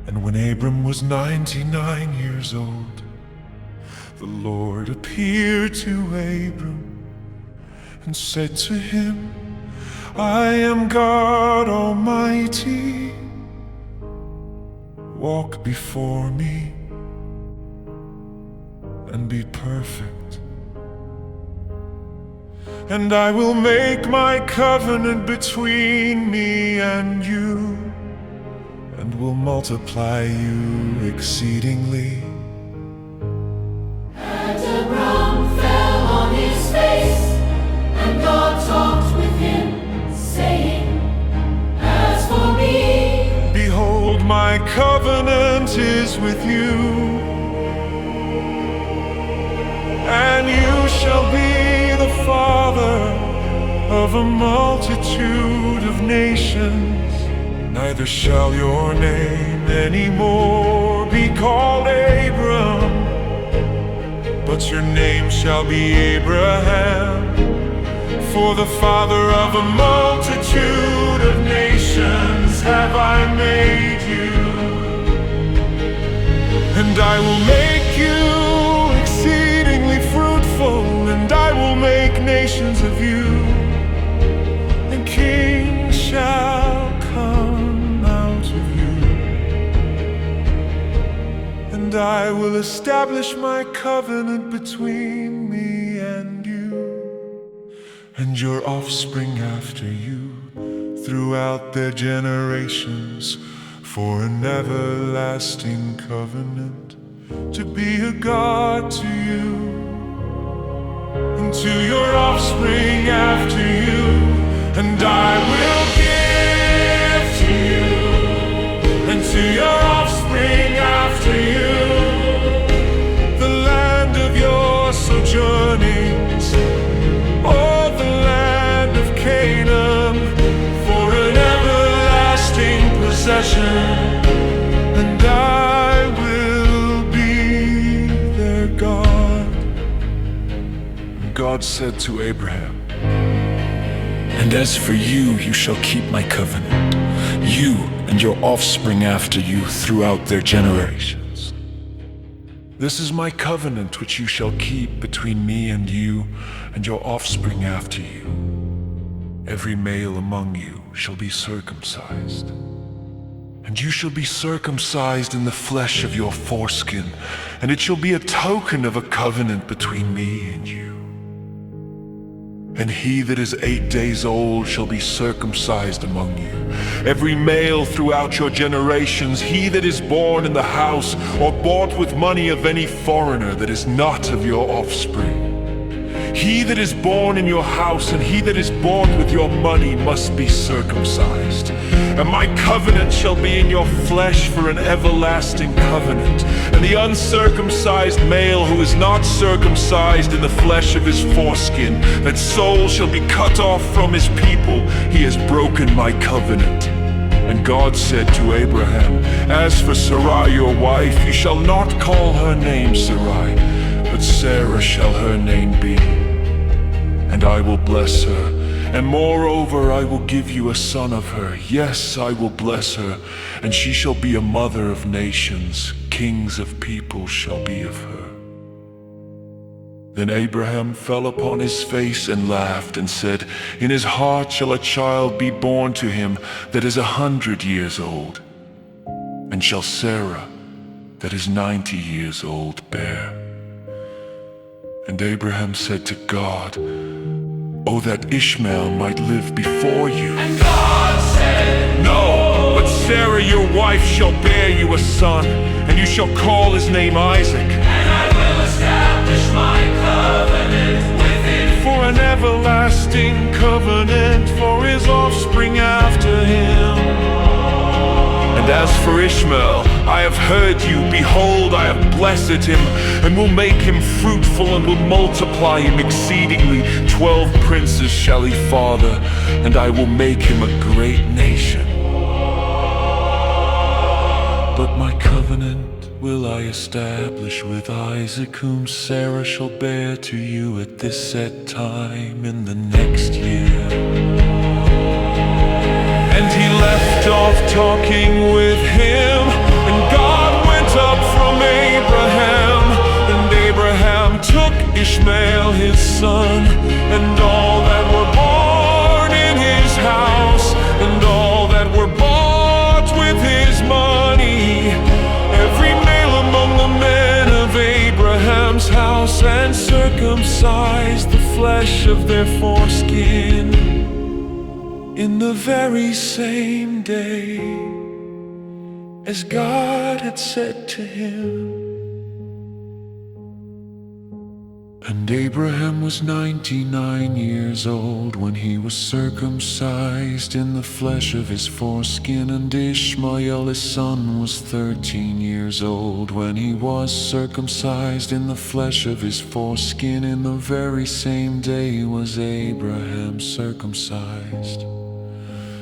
And when Abram was 99 years old, the Lord appeared to Abram and said to him, I am God Almighty. Walk before me and be perfect. And I will make my covenant between me and you, and will multiply you exceedingly. And Abram fell on his face, and God talked with him, saying, As for me, behold, my covenant is with you, and you shall be the father of a multitude of nations. Neither shall your name anymore be called Abram, but your name shall be Abraham. For the father of a multitude of nations have I made you. And I will make you exceedingly fruitful, and I will make nations of you, and kings shall come out of you. And I will establish my covenant between me and you, and your offspring after you, throughout their generations, for an everlasting covenant, to be a God to you, and to your offspring after you. And I will give to you, and to your offspring after you, the land of your sojournings, or the land of Canaan, for an everlasting possession. And I will be their God. God said to Abraham, And as for you, you shall keep my covenant, you and your offspring after you throughout their generations. This is my covenant which you shall keep between me and you and your offspring after you. Every male among you shall be circumcised, and you shall be circumcised in the flesh of your foreskin, and it shall be a token of a covenant between me and you. And he that is 8 days old shall be circumcised among you, every male throughout your generations, he that is born in the house or bought with money of any foreigner that is not of your offspring. He that is born in your house and he that is bought with your money must be circumcised. And my covenant shall be in your flesh for an everlasting covenant. And the uncircumcised male who is not circumcised in the flesh of his foreskin, that soul shall be cut off from his people. He has broken my covenant. And God said to Abraham, As for Sarai your wife, you shall not call her name Sarai, but Sarah shall her name be. And I will bless her, and moreover I will give you a son of her. Yes, I will bless her, and she shall be a mother of nations. Kings of people shall be of her. Then Abraham fell upon his face and laughed, and said, In his heart shall a child be born to him that is 100 years old. And shall Sarah, that is 90 years old, bear? And Abraham said to God, Oh, that Ishmael might live before you. and God said, No, but Sarah your wife shall bear you a son, and you shall call his name Isaac. And I will establish my covenant with him For an everlasting covenant for his offspring after him. And as for Ishmael, I have heard you. Behold, I have blessed him, and will make him fruitful, and will multiply him exceedingly. 12 princes shall he father, and I will make him a great nation. But my covenant will I establish with Isaac, whom Sarah shall bear to you at this set time in the next year. And he left off talking with him, and Ishmael his son, and all that were born in his house, and all that were bought with his money, every male among the men of Abraham's house, and circumcised the flesh of their foreskin in the very same day as God had said to him. And Abraham was 99 years old when he was circumcised in the flesh of his foreskin, and Ishmael his son was 13 years old when he was circumcised in the flesh of his foreskin. In the very same day was Abraham circumcised,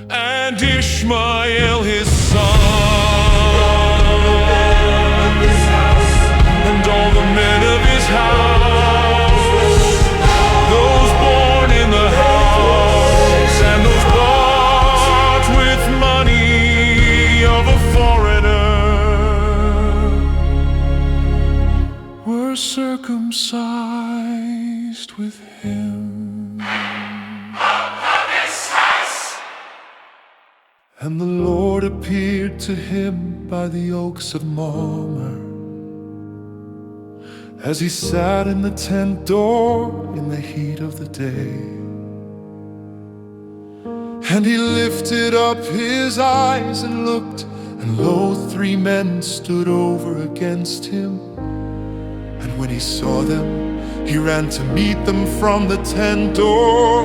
and Ishmael his son, and all the men of his house, those born in the house, and those bought with money of a foreigner, were circumcised with him. And the Lord appeared to him by the oaks of Mamre, as he sat in the tent door in the heat of the day. And he lifted up his eyes and looked, and lo, 3 men stood over against him. And when he saw them, he ran to meet them from the tent door,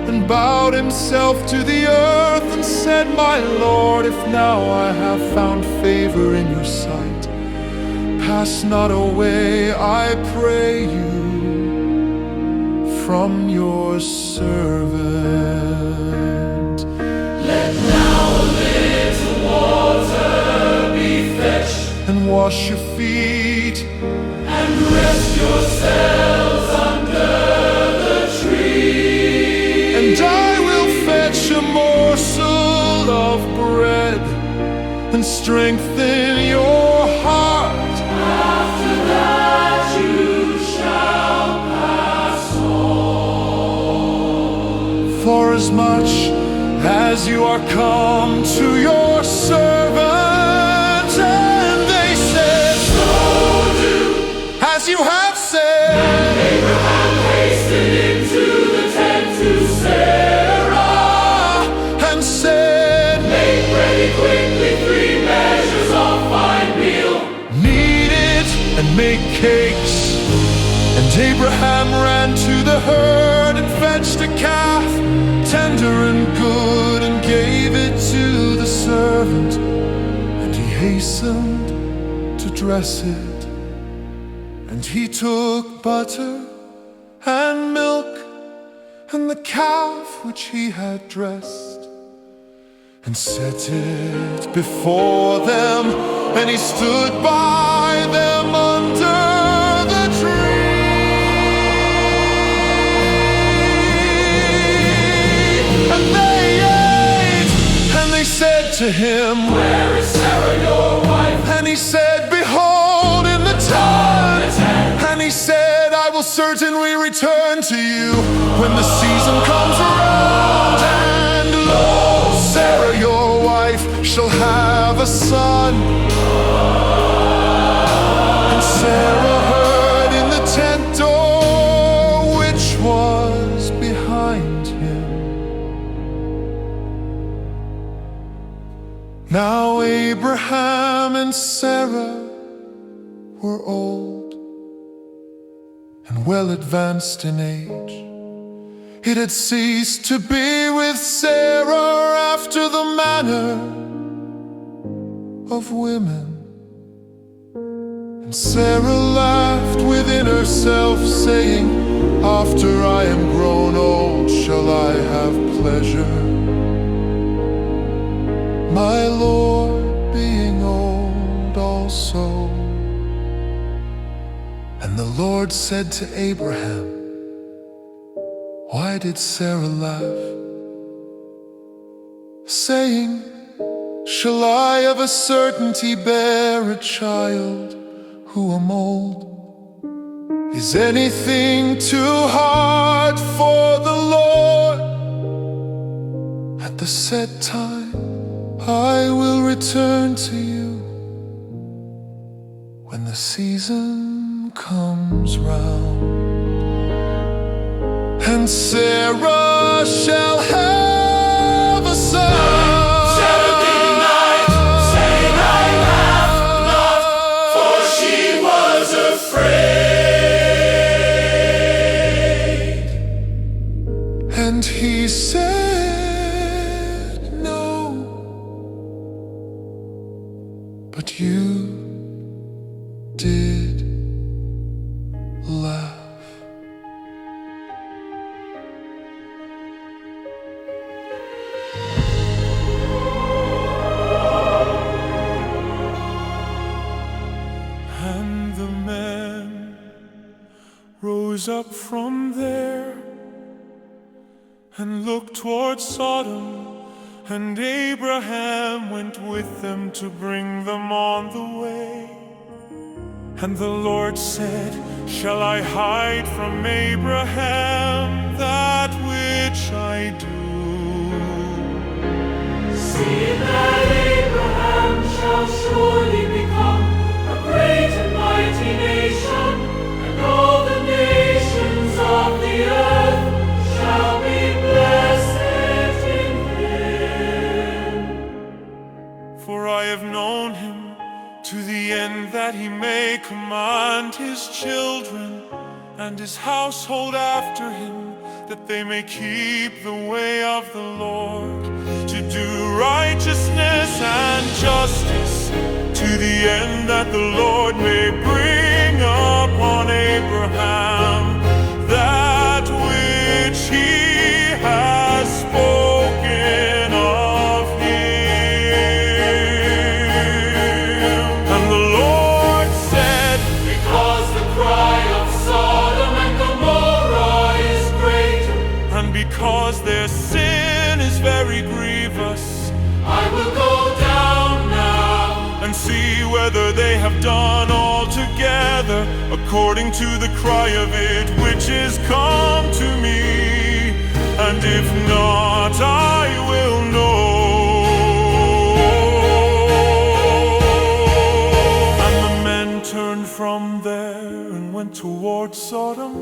and bowed himself to the earth and said, My Lord, if now I have found favor in your sight, pass not away, I pray you, from your servant. Let now a little water be fetched, And wash your feet, and rest yourselves under the tree. and I will fetch a morsel of bread, and strengthen your heart. After that you shall pass on. For as much as you are come to your servant. And they said, So do. as you have said. Abraham hastened into the tent to Sarai, And said, make ready quickly 3 measures of fine meal. knead it and make cakes. And Abraham ran to the herd and fetched a calf, tender and good, and gave it to the servant. And he hastened to dress it. And he took butter and milk and the calf which he had dressed, and set it before them, and he stood by them under the tree. And they ate, and they said to him, Where is Sarah your wife? and he said, Behold, in the tent. And he said, I will certainly return to you when the season comes around. And lo, Sarah your wife shall have a son. And Sarah heard in the tent door which was behind him. Now Abraham and Sarah were old and well advanced in age. It had ceased to be with Sarah after the manner of women. And Sarah laughed within herself, saying, After I am grown old, shall I have pleasure? My Lord being old also. And the Lord said to Abraham, Why did Sarah laugh? Saying, Shall I of a certainty bear a child who am old? Is anything too hard for the Lord? At the set time, I will return to you when the season comes round. And Sarah shall have a son. And he said no, but you did laugh. And the men rose up from there and looked toward Sodom, and Abraham went with them to bring them on the way. And the Lord said, shall I hide from Abraham that which I do? See that Abraham shall surely become a great and mighty nation, and all the nations of the earth shall be blessed in him. For I have known him to the end that he may command his children and his household after him, that they may keep the way of the Lord, to do righteousness and justice, to the end that the Lord may bring upon Abraham that which he has spoken of him. And the Lord said, because the cry of Sodom and Gomorrah is great, and because their sin is very grievous, I will go down now and see whether they have done altogether according to the cry of it which is come to me, and if not, I will know. And the men turned from there and went toward Sodom.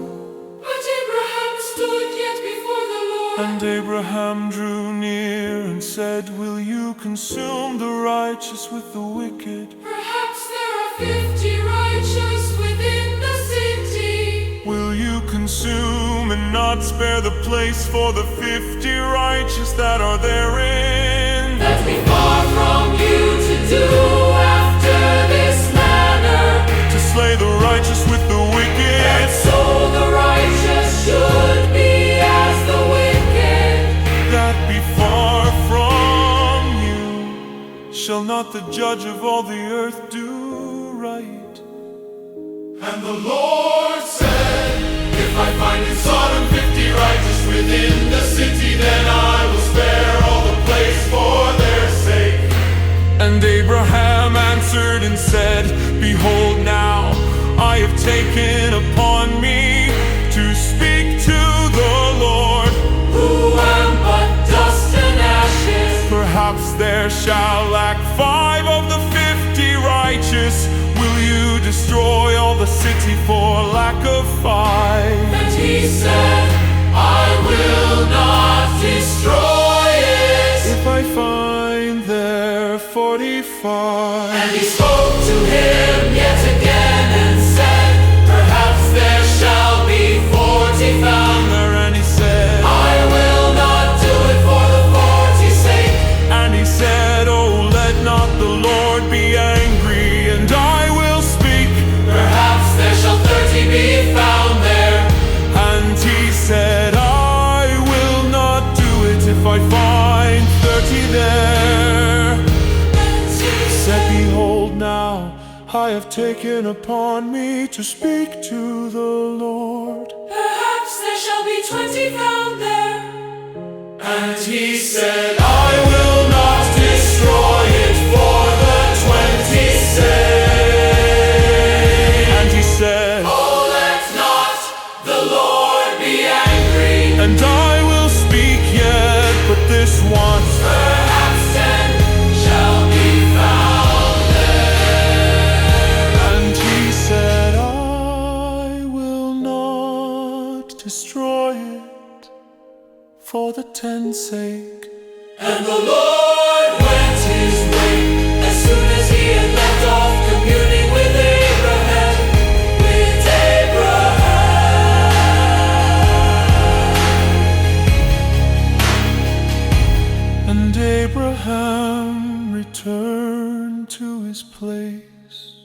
But Abraham stood yet before the Lord. And Abraham drew near and said, will you consume the righteous with the wicked? Perhaps there are 50 righteous within the city. Will you consume and not spare the place for the 50 righteous that are therein? Let me far from you to do after this manner, To slay the righteous with the wicked, and so the righteous should be as the wicked. that be far from you. Shall not the judge of all the earth do right? And the Lord said, if I find in Sodom 50 righteous within the city, then I will spare all the place for their sake. And Abraham answered and said, behold, now I have taken upon me to speak to the Lord. Who am but dust and ashes? Perhaps there shall lack 5 of the 50 righteous. Will you destroy all the city for lack of 5? And he said, I will not destroy it. If I find there 45. And he spoke to him yet again and said, perhaps there shall be 40 found there, and he said, I will not do it for the 40's sake. and he said, oh, let not the Lord be angry, and I will speak. Perhaps there shall 30 be found there. And he said, I will not do it if I find 30 there. And he Said, behold, now I have taken upon me to speak to the Lord. perhaps there shall be 20 found there. And he said, I will not destroy it for the 20's sake. And he said, Oh, let not stones, perhaps 10 shall be found there. And he said, I will not destroy it for the 10's sake. And the Lord went his way as soon as he had left off communing with Abraham. With Abraham. And Abraham returned to his place.